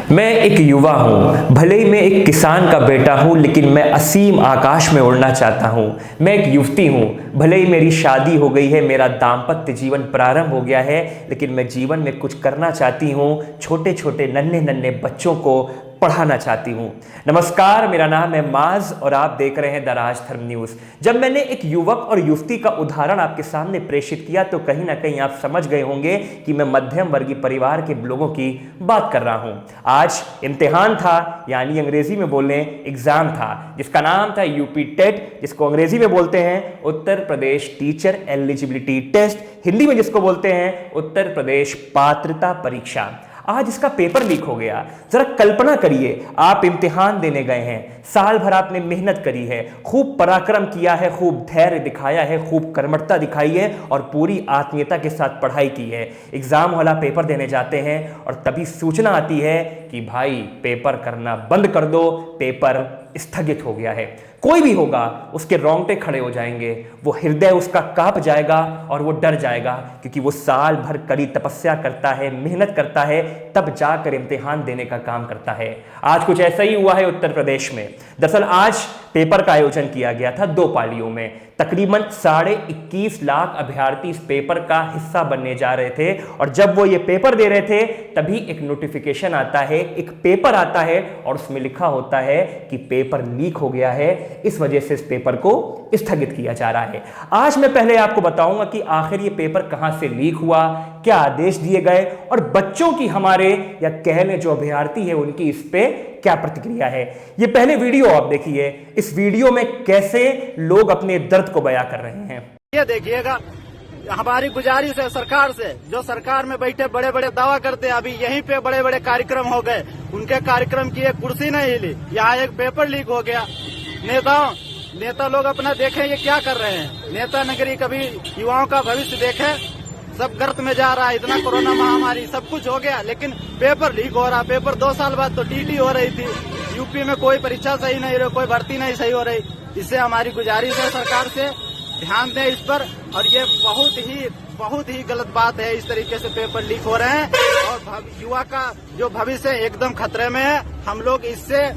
मैं एक युवा हूँ, भले ही मैं एक किसान का बेटा हूँ, लेकिन मैं असीम आकाश में उड़ना चाहता हूँ। मैं एक युवती हूँ, भले ही मेरी शादी हो गई है, मेरा दाम्पत्य जीवन प्रारंभ हो गया है, लेकिन मैं जीवन में कुछ करना चाहती हूँ। छोटे छोटे नन्हे नन्हे बच्चों को पढ़ाना चाहती हूँ। नमस्कार, मेरा नाम है माज और आप देख रहे हैं द राज धर्म न्यूज़। जब मैंने एक युवक और युवती का उदाहरण आपके सामने प्रेषित किया तो कहीं ना कहीं आप समझ गए होंगे कि मैं मध्यम वर्गीय परिवार के लोगों की बात कर रहा हूँ। आज इम्तिहान था, यानी अंग्रेजी में बोलें एग्जाम था, जिसका नाम था यूपी टेट, जिसको अंग्रेजी में बोलते हैं Uttar Pradesh teacher eligibility test, Hindi में जिसको बोलते हैं उत्तर प्रदेश पात्रता परीक्षा। आज इसका पेपर लीक हो गया। जरा कल्पना करिए, आप इम्तिहान देने गए हैं, साल भर आपने मेहनत करी है, खूब पराक्रम किया है, खूब धैर्य दिखाया है, खूब कर्मठता दिखाई है और पूरी आत्मीयता के साथ पढ़ाई की है। एग्जाम वाला पेपर देने जाते हैं और तभी सूचना आती है कि भाई पेपर करना बंद कर दो, पेपर स्थगित हो गया है। कोई भी होगा उसके रोंगटे खड़े हो जाएंगे, वो हृदय उसका कांप जाएगा और वो डर जाएगा, क्योंकि वो साल भर कड़ी तपस्या करता है, मेहनत करता है, तब जाकर इम्तिहान देने का काम करता है। आज कुछ ऐसा ही हुआ है उत्तर प्रदेश में। दरअसल आज पेपर का आयोजन किया गया था 2 पालियों में। तकरीबन 21.5 लाख अभ्यर्थी इस पेपर का हिस्सा बनने जा रहे थे और जब वो ये पेपर दे रहे थे तभी एक नोटिफिकेशन आता है, एक पेपर आता है और उसमें लिखा होता है कि पेपर लीक हो गया है, इस वजह से इस पेपर को स्थगित किया जा रहा है। आज मैं पहले आपको बताऊंगा कि आखिर ये पेपर कहां से लीक हुआ, क्या आदेश दिए गए और बच्चों की, हमारे या कहने जो अभ्यर्थी है उनकी इस पे क्या प्रतिक्रिया है। ये पहले वीडियो आप देखिए, इस वीडियो में कैसे लोग अपने दर्द को बयां कर रहे हैं। ये देखिएगा, हमारी गुजारिश है सरकार से, जो सरकार में बैठे बड़े बड़े दावा करते हैं, अभी यहीं पे बड़े बड़े कार्यक्रम हो गए, उनके कार्यक्रम की एक कुर्सी नहीं हिली। यहाँ एक पेपर लीक हो गया। नेता लोग अपना देखें ये क्या कर रहे हैं। नेता नगरी कभी युवाओं का भविष्य देखे, सब गर्त में जा रहा है। इतना कोरोना महामारी सब कुछ हो गया, लेकिन पेपर लीक हो रहा। पेपर 2 साल बाद तो टीटी हो रही थी। यूपी में कोई परीक्षा सही नहीं रही, कोई भर्ती नहीं सही हो रही। इससे हमारी गुजारिश है सरकार से, ध्यान दें इस पर। और ये बहुत ही गलत बात है, इस तरीके से पेपर लीक हो रहे हैं और युवा का जो भविष्य है एकदम खतरे में है। हम लोग इससे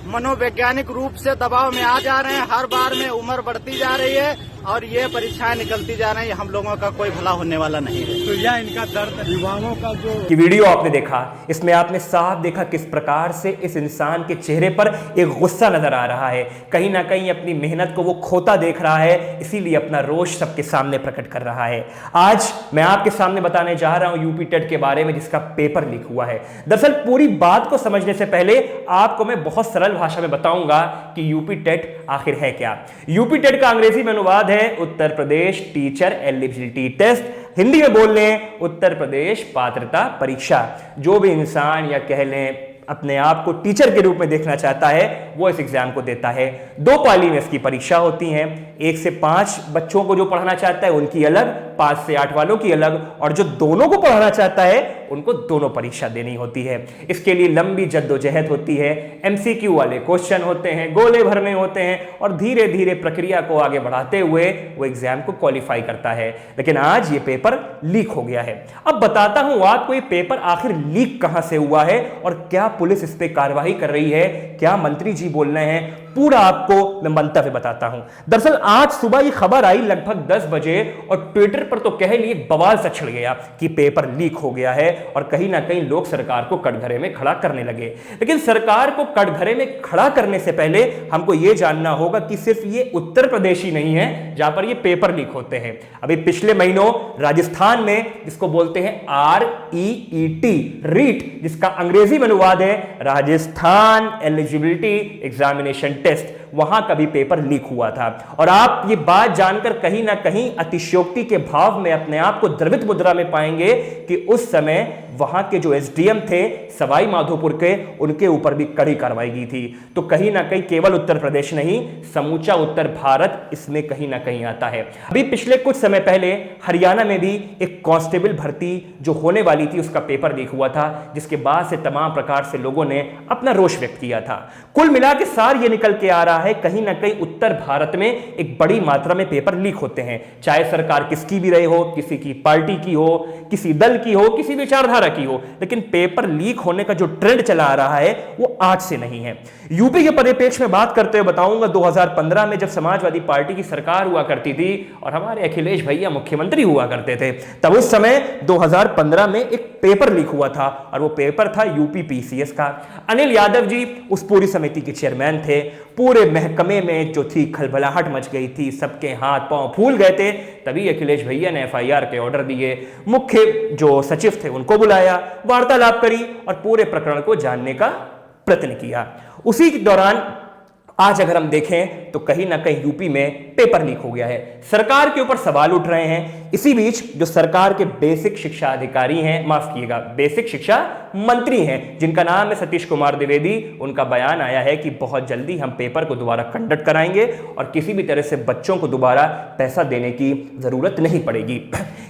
मनोवैज्ञानिक रूप से दबाव में आ जा रहे हैं। हर बार में उम्र बढ़ती जा रही है और ये परीक्षाएं निकलती जा रही है। हम लोगों का कोई भला होने वाला नहीं है। तो यह इनका दर्द युवाओं का जो कि वीडियो आपने देखा, इसमें आपने साफ देखा किस प्रकार से इस इंसान के चेहरे पर एक गुस्सा नजर आ रहा है। कहीं ना कहीं अपनी मेहनत को वो खोता देख रहा है, इसीलिए अपना रोष सबके सामने प्रकट कर रहा है। आज मैं आपके सामने बताने जा रहा हूं यूपी टेट के बारे में, जिसका पेपर लीक हुआ है। दरअसल पूरी बात को समझने से पहले आपको मैं बहुत सरल भाषा में बताऊंगा कि यूपी टेट आखिर है क्या। यूपी टेट का अंग्रेजी में अनुवाद है Uttar Pradesh teacher eligibility test, Hindi में बोल लें उत्तर प्रदेश पात्रता परीक्षा। जो भी इंसान या कह लें अपने आप को टीचर के रूप में देखना चाहता है वो इस एग्जाम को देता है। 2 पाली में इसकी परीक्षा होती है। 1 से 5 बच्चों को जो पढ़ाना चाहता है उनकी अलग, 5 से 8 वालों की अलग, और जो दोनों को पढ़ाना चाहता है उनको दोनों परीक्षा देनी होती है। इसके लिए लंबी जद्दोजहद होती है, एमसीक्यू वाले क्वेश्चन होते हैं, गोले भरने होते हैं और धीरे धीरे प्रक्रिया को आगे बढ़ाते हुए वो एग्जाम को क्वालिफाई करता है। लेकिन आज ये पेपर लीक हो गया है। अब बताता हूं आपको ये पेपर आखिर लीक कहां से हुआ है और क्या पुलिस इस पे कार्रवाई कर रही है, क्या मंत्री जी बोल रहे हैं, पूरा आपको मैं मंतव्य बताता हूं। दरअसल आज सुबह ये खबर आई लगभग 10 बजे और ट्विटर पर तो कह लिए बवाल सा छिड़ गया कि पेपर लीक हो गया है और कहीं ना कहीं लोग सरकार को कटघरे में खड़ा करने लगे। लेकिन सरकार को कटघरे में खड़ा करने से पहले हमको यह जानना होगा कि सिर्फ ये उत्तर प्रदेश ही नहीं है जहां पर ये पेपर लीक होते हैं। अभी पिछले महीनों राजस्थान में, जिसको बोलते हैं REET, रीट, जिसका अंग्रेजी में अनुवाद है राजस्थान एलिजिबिलिटी एग्जामिनेशन टेस्ट, वहां का भी पेपर लीक हुआ था। और आप ये बात जानकर कहीं ना कहीं अतिशयोक्ति के भाव में अपने आप को द्रवित मुद्रा में पाएंगे कि उस समय वहां के जो एसडीएम थे सवाई माधोपुर के, उनके ऊपर भी कड़ी कार्रवाई की थी। तो कहीं ना कहीं केवल उत्तर प्रदेश नहीं, समूचा उत्तर भारत इसमें कहीं ना कहीं आता है। अभी पिछले कुछ समय पहले हरियाणा में भी एक कांस्टेबल भर्ती जो होने वाली थी उसका पेपर लीक हुआ था, जिसके बाद से तमाम प्रकार से लोगों ने अपना रोष व्यक्त किया था। कुल मिला के सार ये निकल के आ रहा है कहीं ना कहीं उत्तर भारत में एक बड़ी मात्रा में पेपर लीक होते हैं, चाहे सरकार किसकी भी रही हो, किसी की पार्टी की हो, किसी दल की हो, किसी विचारधारा की हो, लेकिन पेपर लीक होने का जो ट्रेंड चला आ रहा है वो आज से नहीं है। यूपी के परिप्रेक्ष्य में बात करते हुए बताऊंगा 2015 में जब समाजवादी पार्टी की सरकार हुआ करती थी और हमारे अखिलेश भैया मुख्यमंत्री हुआ करते थे, तब उस समय 2015 में एक पेपर लीक हुआ था और वो पेपर था यूपी पीसीएस का। अनिल यादव जी उस पूरी समिति के चेयरमैन थे। पूरे महकमे में जो थी खलबलाहट मच गई थी, सबके हाथ पांव फूल गए थे। तभी अखिलेश भैया ने एफआईआर के ऑर्डर दिए, मुख्य जो सचिव थे उनको बुलाया, वार्तालाप करी और पूरे प्रकरण को जानने का प्रयत्न किया। उसी के दौरान आज अगर हम देखें तो कहीं ना कहीं यूपी में पेपर लीक हो गया है, सरकार के ऊपर सवाल उठ रहे हैं। इसी बीच जो सरकार के बेसिक शिक्षा अधिकारी हैं, माफ कीजिएगा बेसिक शिक्षा मंत्री हैं, जिनका नाम है सतीश कुमार द्विवेदी, उनका बयान आया है कि बहुत जल्दी हम पेपर को दोबारा कंडक्ट कराएंगे और किसी भी तरह से बच्चों को दोबारा पैसा देने की जरूरत नहीं पड़ेगी।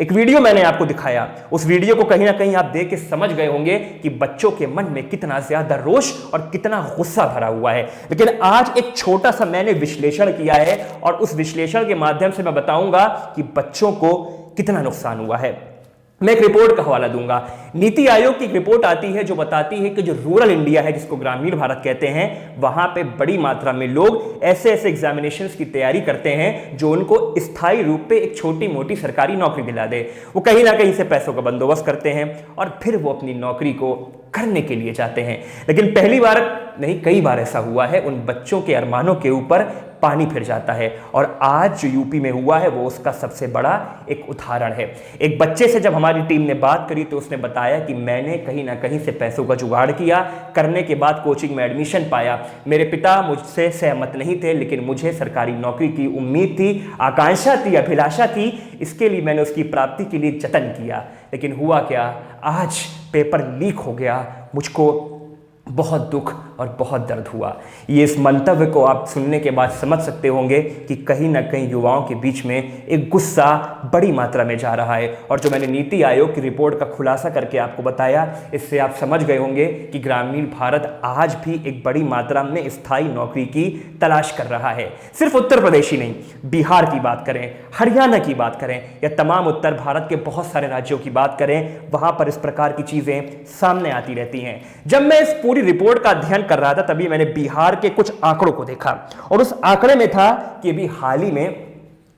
एक वीडियो मैंने आपको दिखाया, उस वीडियो को कहीं ना कहीं आप देख के समझ गए होंगे कि बच्चों के मन में कितना ज्यादा रोष और कितना गुस्सा भरा हुआ है। लेकिन आज एक छोटा सा मैंने विश्लेषण किया है और उस विश्लेषण के माध्यम से मैं बताऊंगा कि बच्चों को कितना नुकसान हुआ है। मैं एक रिपोर्ट का हवाला दूंगा। नीति आयोग की रिपोर्ट आती है जो बताती है कि जो रूरल इंडिया है, जिसको ग्रामीण भारत कहते हैं, वहां पे बड़ी मात्रा में लोग ऐसे ऐसे एग्जामिनेशंस की तैयारी करते हैं जो उनको स्थायी रूप पे एक छोटी मोटी सरकारी नौकरी दिला दे। वो कहीं ना कहीं से पैसों का बंदोबस्त करते हैं और फिर वो अपनी नौकरी को करने के लिए जाते हैं। लेकिन पहली बार नहीं, कई बार ऐसा हुआ है, उन बच्चों के अरमानों के ऊपर पानी फिर जाता है। और आज जो यूपी में हुआ है वो उसका सबसे बड़ा एक उदाहरण है। एक बच्चे से जब हमारी टीम ने बात करी तो उसने बताया कि मैंने कहीं ना कहीं से पैसों का जुगाड़ किया, करने के बाद कोचिंग में एडमिशन पाया। मेरे पिता मुझसे सहमत नहीं थे, लेकिन मुझे सरकारी नौकरी की उम्मीद थी, आकांक्षा थी, अभिलाषा थी, इसके लिए मैंने उसकी प्राप्ति के लिए जतन किया। लेकिन हुआ क्या, आज पेपर लीक हो गया। मुझको बहुत दुख और बहुत दर्द हुआ। ये इस मंतव्य को आप सुनने के बाद समझ सकते होंगे कि कहीं ना कहीं युवाओं के बीच में एक गुस्सा बड़ी मात्रा में जा रहा है। और जो मैंने नीति आयोग की रिपोर्ट का खुलासा करके आपको बताया, इससे आप समझ गए होंगे कि ग्रामीण भारत आज भी एक बड़ी मात्रा में स्थायी नौकरी की तलाश कर रहा है। सिर्फ उत्तर प्रदेश ही नहीं, बिहार की बात करें, हरियाणा की बात करें या तमाम उत्तर भारत के बहुत सारे राज्यों की बात करें, वहां पर इस प्रकार की चीजें सामने आती रहती हैं। जब मैं इस पूरी रिपोर्ट का अध्ययन कर रहा था तभी मैंने बिहार के कुछ आंकड़ों को देखा और उस आंकड़े में था कि अभी हाल ही में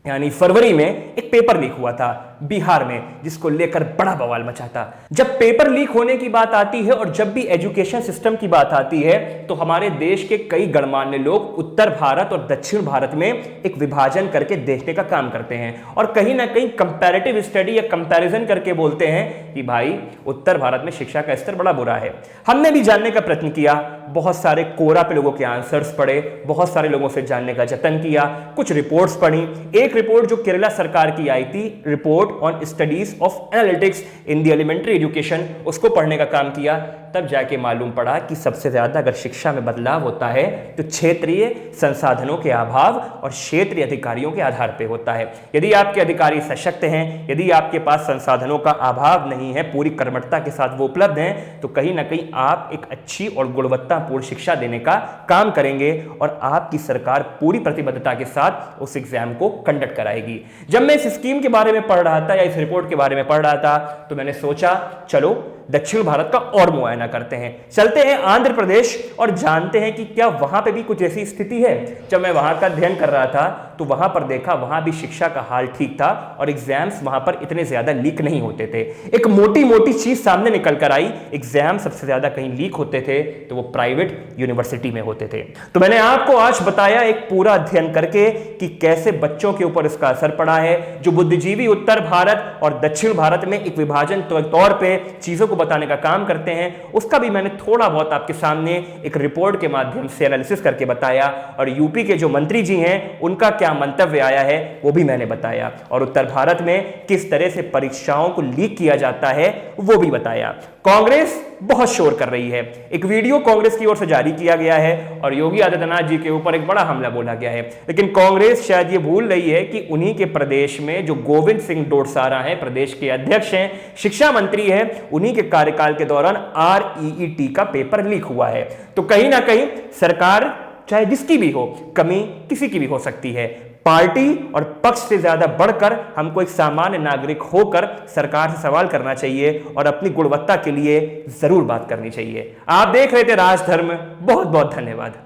यानी फरवरी में एक पेपर लीक हुआ था बिहार में, जिसको लेकर बड़ा बवाल मचा था। जब पेपर लीक होने की बात आती है और जब भी एजुकेशन सिस्टम की बात आती है तो हमारे देश के कई गणमान्य लोग उत्तर भारत और दक्षिण भारत में एक विभाजन करके देखने का काम करते हैं और कहीं ना कहीं कंपैरेटिव स्टडी या कंपैरिजन करके बोलते हैं कि भाई उत्तर भारत में शिक्षा का स्तर बड़ा बुरा है। हमने भी जानने का प्रयत्न किया, बहुत सारे कोरा पे लोगों के आंसर्स पढ़े, बहुत सारे लोगों से जानने का जतन किया, कुछ रिपोर्ट्स पढ़ी। एक रिपोर्ट जो केरला सरकार की आई थी, report on studies of analytics in the elementary education, उसको पढ़ने का काम किया। तब जाके मालूम पड़ा कि सबसे ज्यादा अगर शिक्षा में बदलाव होता है तो क्षेत्रीय संसाधनों के अभाव और क्षेत्रीय अधिकारियों के आधार पर होता है। यदि आपके अधिकारी सशक्त हैं, यदि आपके पास संसाधनों का अभाव नहीं है, पूरी कर्मठता के साथ वो उपलब्ध हैं, तो कहीं ना कहीं आप एक अच्छी और गुणवत्तापूर्ण शिक्षा देने का काम करेंगे और आपकी सरकार पूरी प्रतिबद्धता के साथ उस एग्जाम को कंडक्ट कराएगी। जब मैं इस स्कीम के बारे में पढ़ रहा था या इस रिपोर्ट के बारे में पढ़ रहा था तो मैंने सोचा चलो दक्षिण भारत का और मुआयना करते हैं, चलते हैं आंध्र प्रदेश और जानते हैं कि क्या वहां पे भी कुछ ऐसी स्थिति है। जब मैं वहां का अध्ययन कर रहा था तो वहां पर देखा, वहां भी शिक्षा का हाल ठीक था और एग्जाम्स वहां पर इतने ज्यादा लीक नहीं होते थे। एक मोटी मोटी चीज सामने निकल कर आई, एग्जाम सबसे ज्यादा कहीं लीक होते थे तो वो प्राइवेट यूनिवर्सिटी में होते थे। तो मैंने आपको आज बताया एक पूरा अध्ययन करके कि कैसे बच्चों के ऊपर इसका असर पड़ा है। जो बुद्धिजीवी उत्तर भारत और दक्षिण भारत में एक विभाजन तौर पर चीजों को बताने का काम करते हैं, उसका भी मैंने थोड़ा बहुत आपके सामने एक रिपोर्ट के माध्यम से एनालिसिस करके बताया। और यूपी के जो मंत्री जी हैं उनका क्या मंतव्य आया है वो भी मैंने बताया और उत्तर भारत में किस तरह से परीक्षाओं को लीक किया जाता है वो भी बताया। कांग्रेस बहुत शोर कर रही है, एक वीडियो कांग्रेस की ओर से जारी किया गया है और योगी आदित्यनाथ जी के ऊपर एक बड़ा हमला बोला गया है। लेकिन कांग्रेस शायद ये भूल रही है कि उन्हीं के प्रदेश में जो गोविंद सिंह डोटासरा हैं, प्रदेश के अध्यक्ष हैं, शिक्षा मंत्री हैं, उन्हीं के कार्यकाल के दौरान REET का पेपर लीक हुआ है। तो कहीं ना कहीं सरकार चाहे जिसकी भी हो, कमी किसी की भी हो सकती है। पार्टी और पक्ष से ज्यादा बढ़कर हमको एक सामान्य नागरिक होकर सरकार से सवाल करना चाहिए और अपनी गुणवत्ता के लिए जरूर बात करनी चाहिए। आप देख रहे थे राजधर्म। बहुत बहुत धन्यवाद।